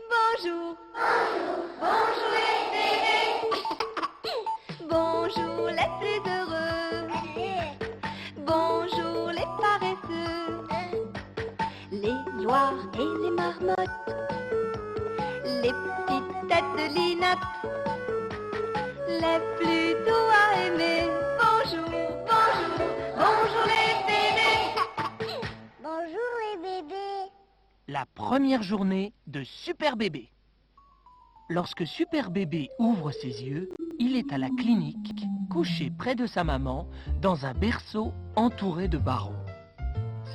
Bonjour. Bonjour les bébés. Bonjour les plus heureux. Bonjour les paresseux. Les loirs et les marmottes. Les petites têtes de linottes. Les plus doux à aimer. Bonjour, bonjour, bonjour les bébés. Bonjour les bébés. La première journée de Super Bébé. Lorsque Super Bébé ouvre ses yeux, il est à la clinique, couché près de sa maman, dans un berceau entouré de barreaux.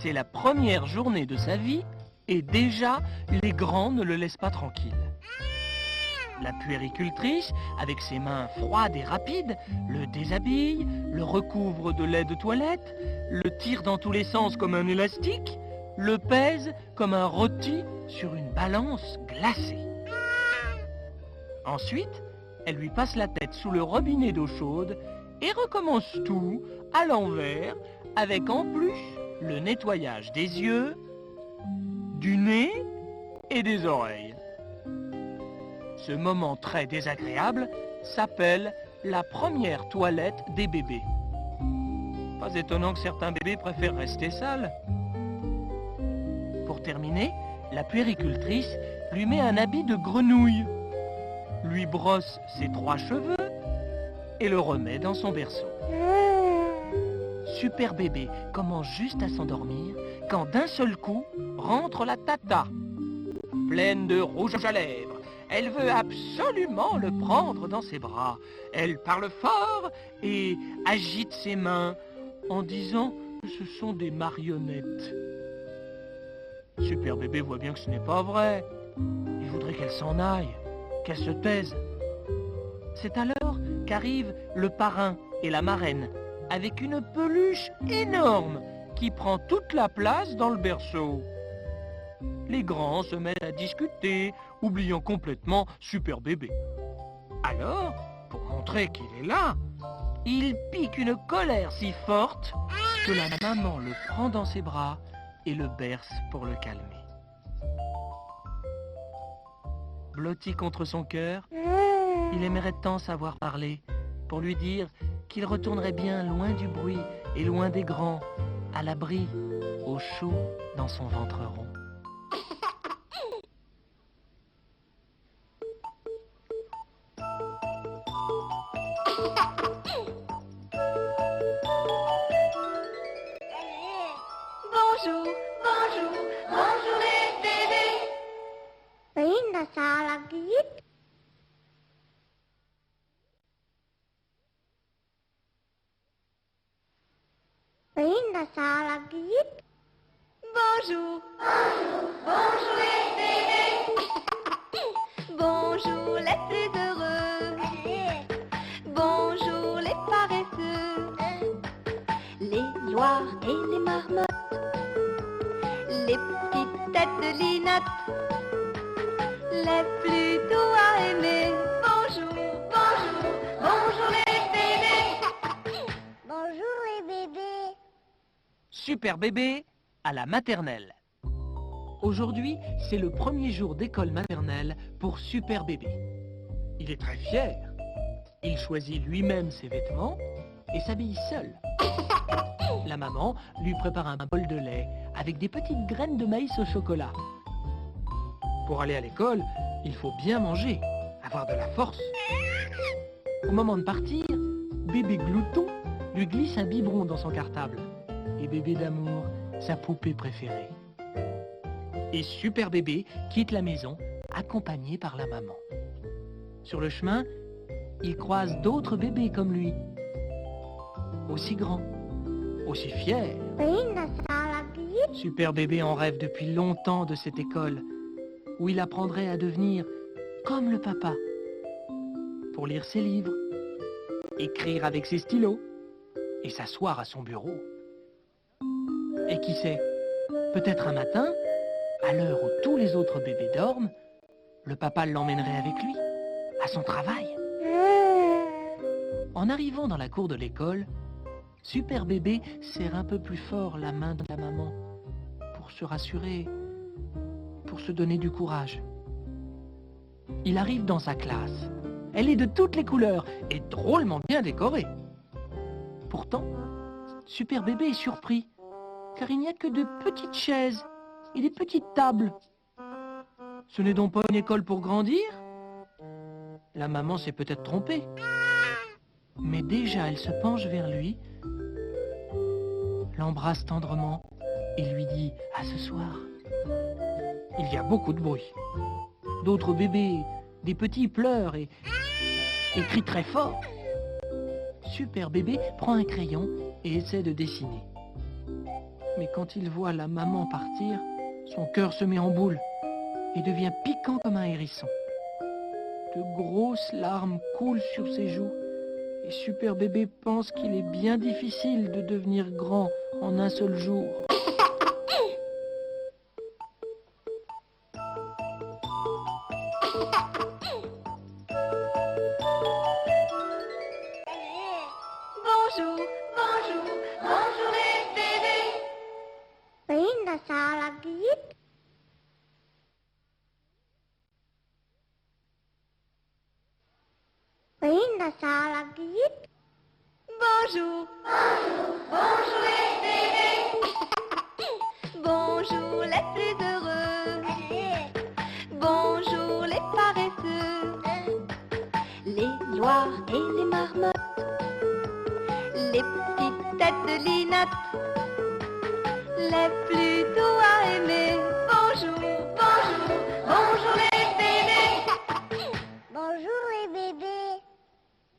C'est la première journée de sa vie et déjà, les grands ne le laissent pas tranquille. La puéricultrice, avec ses mains froides et rapides, le déshabille, le recouvre de lait de toilette, le tire dans tous les sens comme un élastique, le pèse comme un rôti sur une balance glacée. Ensuite, elle lui passe la tête sous le robinet d'eau chaude et recommence tout à l'envers, avec en plus le nettoyage des yeux, du nez et des oreilles. Ce moment très désagréable s'appelle la première toilette des bébés. Pas étonnant que certains bébés préfèrent rester sales. Pour terminer, la puéricultrice lui met un habit de grenouille, lui brosse ses 3 cheveux et le remet dans son berceau. Super Bébé commence juste à s'endormir quand d'un seul coup rentre la tata. Pleine de rouge à lèvres, elle veut absolument le prendre dans ses bras. Elle parle fort et agite ses mains en disant que ce sont des marionnettes. Super Bébé voit bien que ce n'est pas vrai. Il voudrait qu'elle s'en aille, qu'elle se taise. C'est alors qu'arrivent le parrain et la marraine avec une peluche énorme qui prend toute la place dans le berceau. Les grands se mettent à discuter, oubliant complètement Super Bébé. Alors, pour montrer qu'il est là, il pique une colère si forte que la maman le prend dans ses bras et le berce pour le calmer. Blotti contre son cœur, il aimerait tant savoir parler pour lui dire qu'il retournerait bien loin du bruit et loin des grands, à l'abri, au chaud dans son ventre rond. Bonjour, bonjour, bonjour les bébés. Bonjour, bonjour, bonjour les bébés. Bonjour les plus heureux. Bonjour les paresseux. Les loirs et les marmottes. Les petites têtes de linottes. Les plus doux à aimer. Bonjour, bonjour, bonjour les bébés. Bonjour les bébés. Super Bébé à la maternelle. Aujourd'hui, c'est le premier jour d'école maternelle pour Super Bébé. Il est très fier. Il choisit lui-même ses vêtements et s'habille seul. La maman lui prépare un bol de lait avec des petites graines de maïs au chocolat. Pour aller à l'école, il faut bien manger, avoir de la force. Au moment de partir, bébé Glouton lui glisse un biberon dans son cartable. Et bébé d'amour, sa poupée préférée. Et Super Bébé quitte la maison, accompagné par la maman. Sur le chemin, il croise d'autres bébés comme lui. Aussi grands, aussi fiers. Super Bébé en rêve depuis longtemps de cette école, où il apprendrait à devenir comme le papa, pour lire ses livres, écrire avec ses stylos et s'asseoir à son bureau. Et qui sait, peut-être un matin, à l'heure où tous les autres bébés dorment, le papa l'emmènerait avec lui, à son travail. En arrivant dans la cour de l'école, Super Bébé serre un peu plus fort la main de la maman pour se rassurer pour se donner du courage. Il arrive dans sa classe. Elle est de toutes les couleurs et drôlement bien décorée. Pourtant, Super Bébé est surpris, car il n'y a que de petites chaises et des petites tables. Ce n'est donc pas une école pour grandir? La maman s'est peut-être trompée. Mais déjà, elle se penche vers lui, l'embrasse tendrement et lui dit « À ce soir ». Il y a beaucoup de bruit. D'autres bébés, des petits pleurent et crient très fort. Super Bébé prend un crayon et essaie de dessiner. Mais quand il voit la maman partir, son cœur se met en boule et devient piquant comme un hérisson. De grosses larmes coulent sur ses joues et Super Bébé pense qu'il est bien difficile de devenir grand en un seul jour. Bonjour, bonjour, bonjour les bébés. Pindah salah gitu. Pindah salah gitu. Bonjour, bonjour, bonjour les bébés. Bonjour les plus heureux. Bonjour les paresseux. Les loirs et les marmottes. Les petites têtes de linotte. Les plus doux à aimer. Bonjour, bonjour, bonjour les bébés. Bonjour les bébés.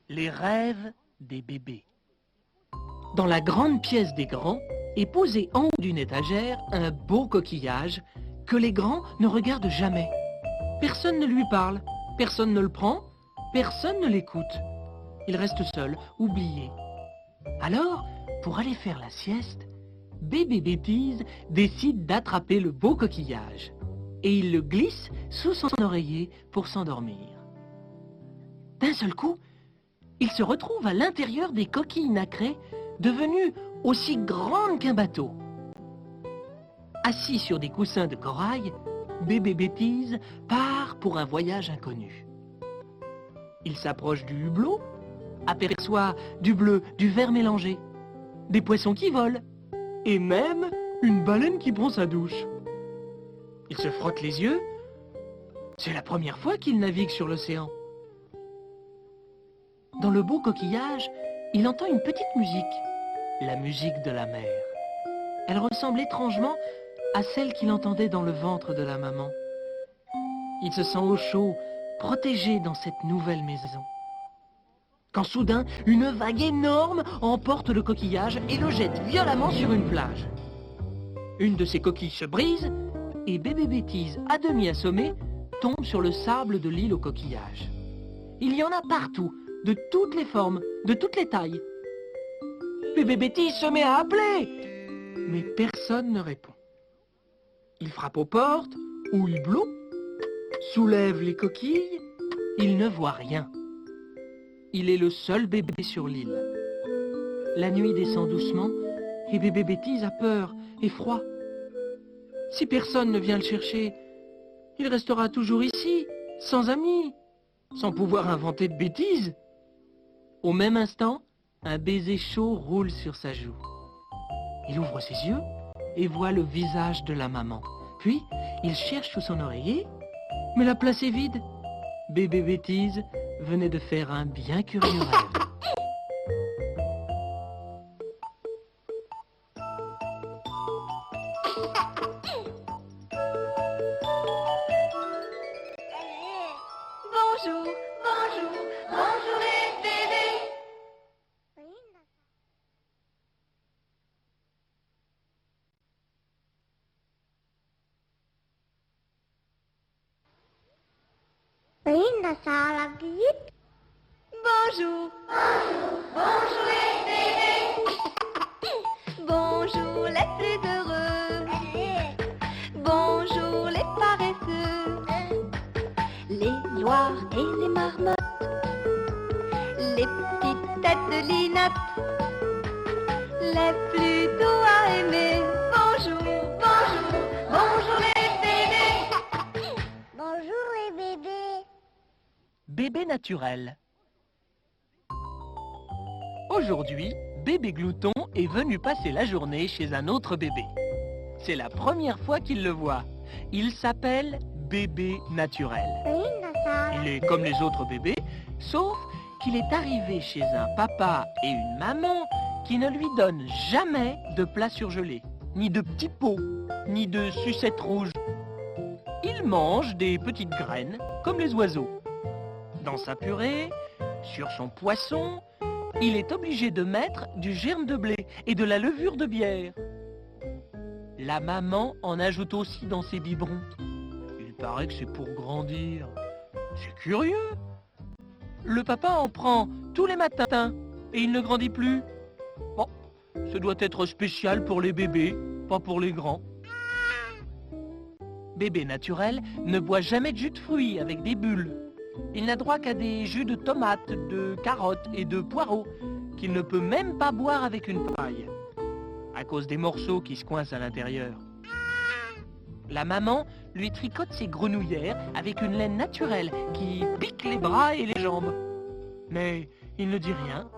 Les rêves des bébés. Dans la grande pièce des grands est posé en haut d'une étagère un beau coquillage que les grands ne regardent jamais. Personne ne lui parle, personne ne le prend, personne ne l'écoute. Il reste seul, oublié. Alors, pour aller faire la sieste, Bébé Bêtise décide d'attraper le beau coquillage et il le glisse sous son oreiller pour s'endormir. D'un seul coup, il se retrouve à l'intérieur des coquilles nacrées devenues aussi grandes qu'un bateau. Assis sur des coussins de corail, Bébé Bêtise part pour un voyage inconnu. Il s'approche du hublot, aperçoit du bleu, du vert mélangé, des poissons qui volent, et même une baleine qui prend sa douche. Il se frotte les yeux. C'est la première fois qu'il navigue sur l'océan. Dans le beau coquillage, il entend une petite musique, la musique de la mer. Elle ressemble étrangement à celle qu'il entendait dans le ventre de la maman. Il se sent au chaud, protégé dans cette nouvelle maison. Quand soudain, une vague énorme emporte le coquillage et le jette violemment sur une plage. Une de ses coquilles se brise et Bébé Bêtise, à demi assommé, tombe sur le sable de l'île au coquillage. Il y en a partout, de toutes les formes, de toutes les tailles. Bébé Bêtise se met à appeler, mais personne ne répond. Il frappe aux portes, au hublot, soulève les coquilles, il ne voit rien. Il est le seul bébé sur l'île. La nuit descend doucement et Bébé Bêtise a peur et froid. Si personne ne vient le chercher, il restera toujours ici, sans amis, sans pouvoir inventer de bêtises. Au même instant, un baiser chaud roule sur sa joue. Il ouvre ses yeux et voit le visage de la maman. Puis, il cherche sous son oreiller, mais la place est vide. Bébé Bêtise venait de faire un bien curieux rêve. Bonjour, bonjour, bonjour les bébés. Pindah salah gitu. Bonjour, bonjour, bonjour les bébés. Bonjour les plus heureux. Bonjour les paresseux. Les loirs et les marmottes. Les petites têtes de linotte. Les plus doux à aimer. Bonjour, bonjour, bonjour les bébés. Bébé naturel. Aujourd'hui, bébé Glouton est venu passer la journée chez un autre bébé. C'est la première fois qu'il le voit. Il s'appelle bébé naturel. Il est comme les autres bébés, sauf qu'il est arrivé chez un papa et une maman qui ne lui donnent jamais de plats surgelés, ni de petits pots, ni de sucettes rouges. Il mange des petites graines comme les oiseaux. Dans sa purée, sur son poisson, il est obligé de mettre du germe de blé et de la levure de bière. La maman en ajoute aussi dans ses biberons. Il paraît que c'est pour grandir. C'est curieux. Le papa en prend tous les matins et il ne grandit plus. Bon, ce doit être spécial pour les bébés, pas pour les grands. Bébé naturel ne boit jamais de jus de fruits avec des bulles. Il n'a droit qu'à des jus de tomates, de carottes et de poireaux qu'il ne peut même pas boire avec une paille, à cause des morceaux qui se coincent à l'intérieur. La maman lui tricote ses grenouillères avec une laine naturelle qui pique les bras et les jambes. Mais il ne dit rien.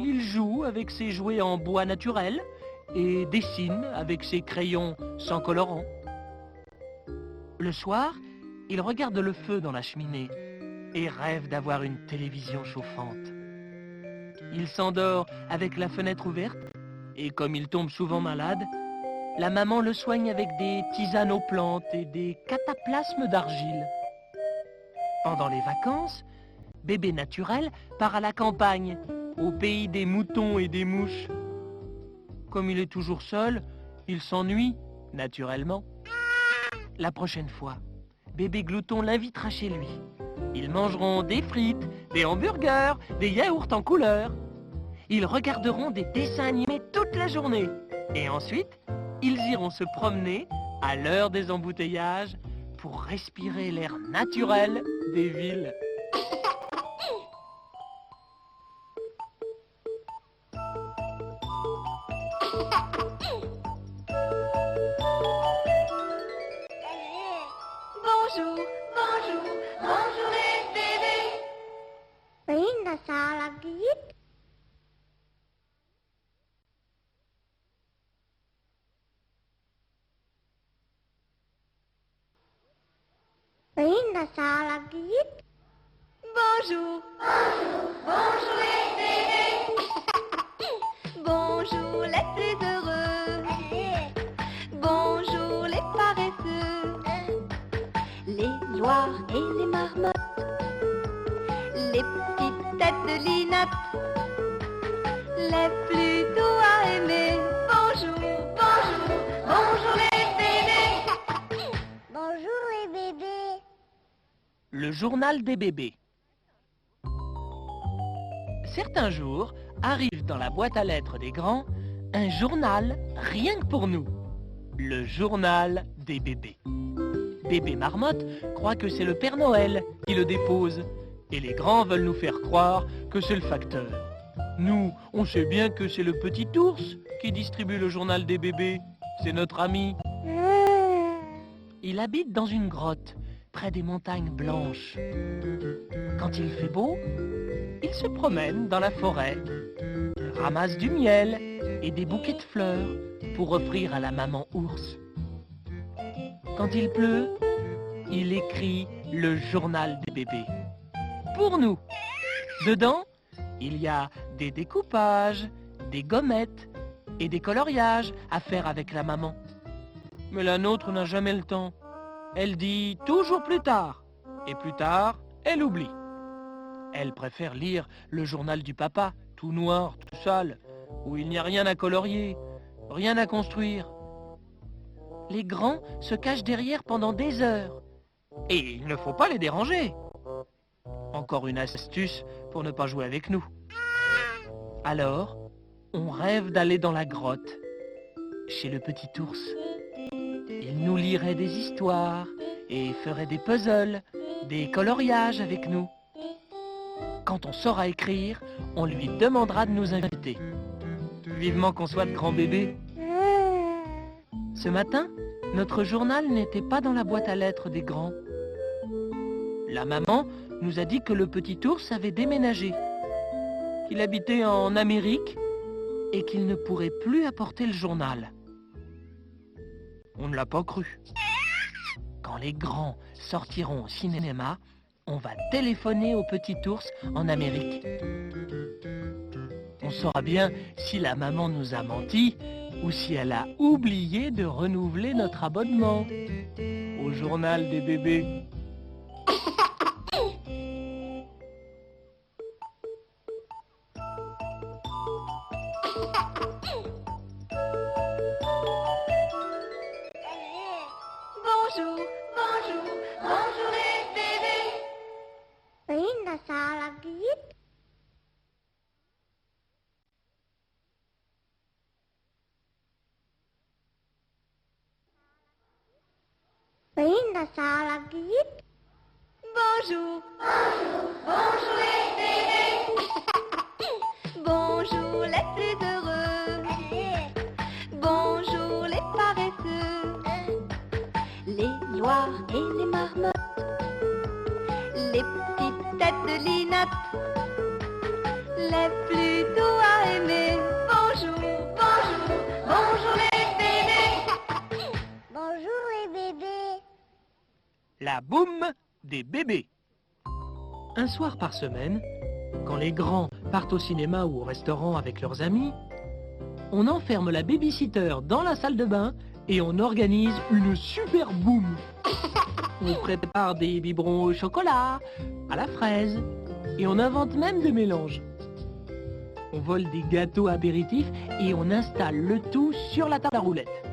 Il joue avec ses jouets en bois naturel et dessine avec ses crayons sans colorant. Le soir, il regarde le feu dans la cheminée et rêve d'avoir une télévision chauffante. Il s'endort avec la fenêtre ouverte et comme il tombe souvent malade, la maman le soigne avec des tisanes aux plantes et des cataplasmes d'argile. Pendant les vacances, bébé naturel part à la campagne, au pays des moutons et des mouches. Comme il est toujours seul, il s'ennuie, naturellement. La prochaine fois, bébé Glouton l'invitera chez lui. Ils mangeront des frites, des hamburgers, des yaourts en couleur. Ils regarderont des dessins animés toute la journée. Et ensuite, ils iront se promener à l'heure des embouteillages pour respirer l'air naturel des villes. Bonjour, bonjour, bonjour les bébés. Pindah salah gitu. Pindah salah gitu. Bonjour, bonjour, bonjour les bébés. Bonjour les plus heureux. Bonjour les paresseux. Les loirs et les marmottes. Les petites têtes de linotte. Les plus doux à aimer. Bonjour, bonjour, bonjour les bébés. Bonjour les bébés. Le journal des bébés. Certains jours, arrive dans la boîte à lettres des grands un journal rien que pour nous. Le journal des bébés. Bébé Marmotte croit que c'est le Père Noël qui le dépose. Et les grands veulent nous faire croire que c'est le facteur. Nous, on sait bien que c'est le petit ours qui distribue le journal des bébés. C'est notre ami. Il habite dans une grotte, près des montagnes blanches. Quand il fait beau, il se promène dans la forêt, ramasse du miel et des bouquets de fleurs pour offrir à la maman ours. Quand il pleut, il écrit le journal des bébés. Pour nous. Dedans, il y a des découpages, des gommettes et des coloriages à faire avec la maman. Mais la nôtre n'a jamais le temps. Elle dit toujours plus tard. Et plus tard, elle oublie. Elle préfère lire le journal du papa, tout noir, tout sale, où il n'y a rien à colorier, rien à construire. Les grands se cachent derrière pendant des heures. Et il ne faut pas les déranger. Encore une astuce pour ne pas jouer avec nous. Alors, on rêve d'aller dans la grotte, chez le petit ours. Il nous lirait des histoires et ferait des puzzles, des coloriages avec nous. Quand on saura écrire, on lui demandera de nous inviter. Vivement qu'on soit de grands bébés. Ce matin, notre journal n'était pas dans la boîte à lettres des grands. La maman nous a dit que le petit ours avait déménagé, qu'il habitait en Amérique et qu'il ne pourrait plus apporter le journal. On ne l'a pas cru. Quand les grands sortiront au cinéma, on va téléphoner au petit ours en Amérique. On saura bien si la maman nous a menti ou si elle a oublié de renouveler notre abonnement au journal des bébés. Bonjour, bonjour, bonjour les bébés. Ayun, nasa lagit. Ayun, nasa lagit. Bonjour, bonjour, bonjour les bébés. Bonjour les plus heureux. Bonjour les paresseux. Les loirs et les marmottes. Les petites têtes de linottes. Les plus doux à aimer. Bonjour, bonjour, bonjour les bébés. Bonjour les bébés. La boum des bébés. Un soir par semaine, quand les grands partent au cinéma ou au restaurant avec leurs amis, on enferme la baby-sitter dans la salle de bain et on organise une super boum. On prépare des biberons au chocolat, à la fraise, et on invente même des mélanges. On vole des gâteaux apéritifs et on installe le tout sur la table à roulettes.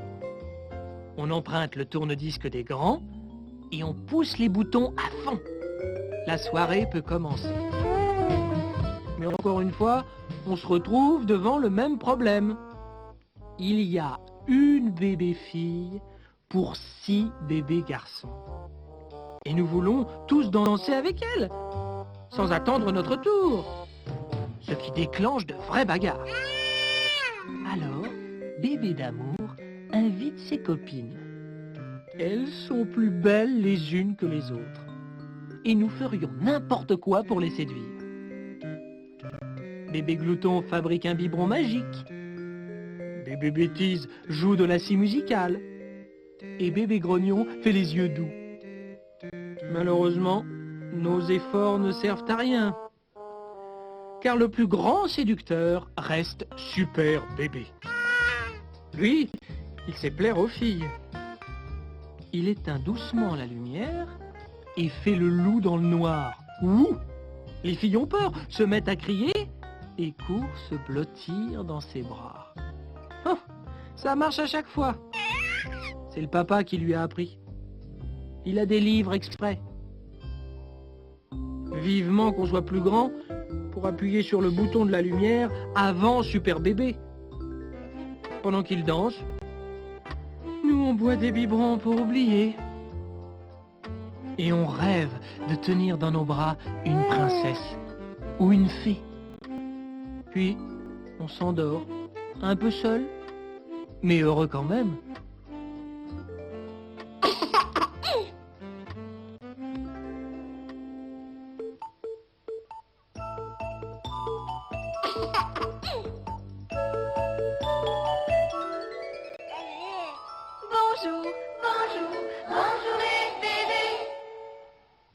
On emprunte le tourne-disque des grands et on pousse les boutons à fond. La soirée peut commencer. Mais encore une fois, on se retrouve devant le même problème. Il y a une bébé fille pour 6 bébés garçons. Et nous voulons tous danser avec elle, sans attendre notre tour. Ce qui déclenche de vraies bagarres. Alors, bébé d'amour invite ses copines. Elles sont plus belles les unes que les autres. Et nous ferions n'importe quoi pour les séduire. Bébé Glouton fabrique un biberon magique. Bébé Bêtise joue de la scie musicale. Et bébé Grognon fait les yeux doux. Malheureusement, nos efforts ne servent à rien. Car le plus grand séducteur reste Super Bébé. Lui, il sait plaire aux filles. Il éteint doucement la lumière et fait le loup dans le noir. Ouh! Les filles ont peur, se mettent à crier et courent se blottir dans ses bras. Oh, ça marche à chaque fois. C'est le papa qui lui a appris. Il a des livres exprès. Vivement qu'on soit plus grand pour appuyer sur le bouton de la lumière avant Super Bébé. Pendant qu'il danse, nous on boit des biberons pour oublier. Et on rêve de tenir dans nos bras une princesse ou une fée. Puis, on s'endort, un peu seul, mais heureux quand même. Bonjour, bonjour, bonjour les bébés.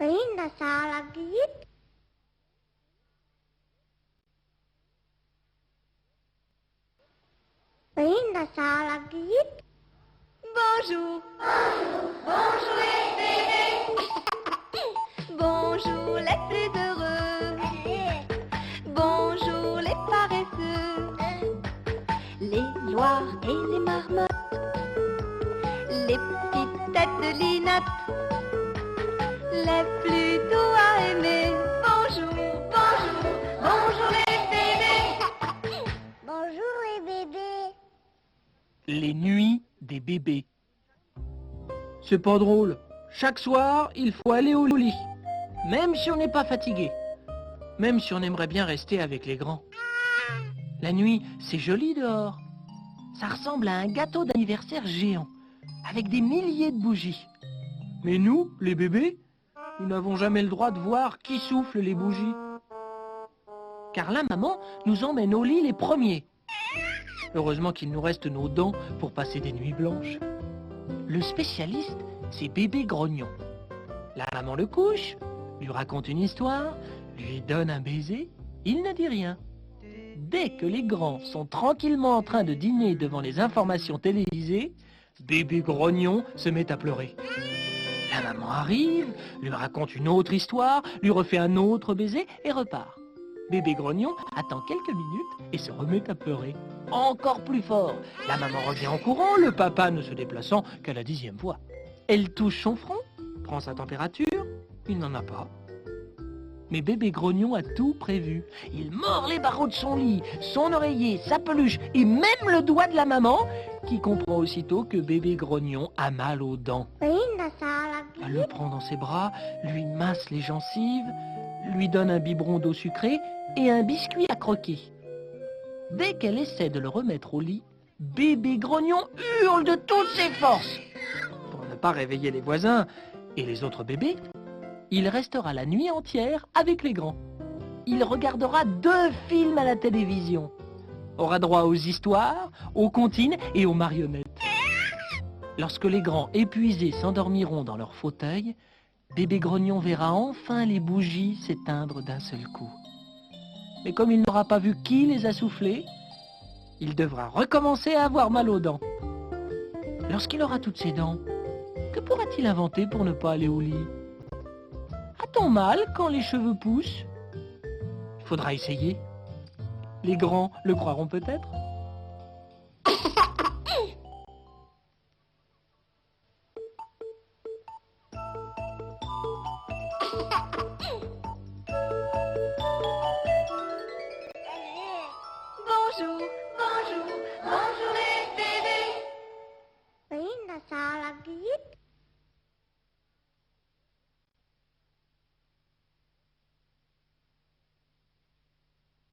Ayun, nasa lagit. Ayun, nasa lagit. Bonjour, bonjour, bonjour les bébés. Bonjour les plus heureux. Bonjour les paresseux. Les loirs et les marmottes. Les petites têtes de linottes. Les plus doux à aimer. Bonjour, bonjour, bonjour les bébés. Bonjour les bébés. Les nuits des bébés. C'est pas drôle. Chaque soir, il faut aller au lit. Même si on n'est pas fatigué. Même si on aimerait bien rester avec les grands. La nuit, c'est joli dehors. Ça ressemble à un gâteau d'anniversaire géant, avec des milliers de bougies. Mais nous, les bébés, nous n'avons jamais le droit de voir qui souffle les bougies. Car la maman nous emmène au lit les premiers. Heureusement qu'il nous reste nos dents pour passer des nuits blanches. Le spécialiste, c'est bébé grognon. La maman le couche, lui raconte une histoire, lui donne un baiser, il ne dit rien. Dès que les grands sont tranquillement en train de dîner devant les informations télévisées, bébé grognon se met à pleurer. La maman arrive, lui raconte une autre histoire, lui refait un autre baiser et repart. Bébé grognon attend quelques minutes et se remet à pleurer. Encore plus fort. La maman revient en courant, le papa ne se déplaçant qu'à la 10e fois. Elle touche son front, prend sa température, il n'en a pas. Mais bébé grognon a tout prévu. Il mord les barreaux de son lit, son oreiller, sa peluche et même le doigt de la maman, qui comprend aussitôt que bébé grognon a mal aux dents. Elle le prend dans ses bras, lui masse les gencives, lui donne un biberon d'eau sucrée et un biscuit à croquer. Dès qu'elle essaie de le remettre au lit, bébé grognon hurle de toutes ses forces. Pour ne pas réveiller les voisins et les autres bébés, il restera la nuit entière avec les grands. Il regardera 2 films à la télévision. Aura droit aux histoires, aux comptines et aux marionnettes. Lorsque les grands épuisés s'endormiront dans leur fauteuil, bébé grognon verra enfin les bougies s'éteindre d'un seul coup. Mais comme il n'aura pas vu qui les a soufflées, il devra recommencer à avoir mal aux dents. Lorsqu'il aura toutes ses dents, que pourra-t-il inventer pour ne pas aller au lit? A-t-on mal quand les cheveux poussent? Il faudra essayer. Les grands le croiront peut-être. Bonjour, bonjour, bonjour les bébés. Ayun, nasa lagit.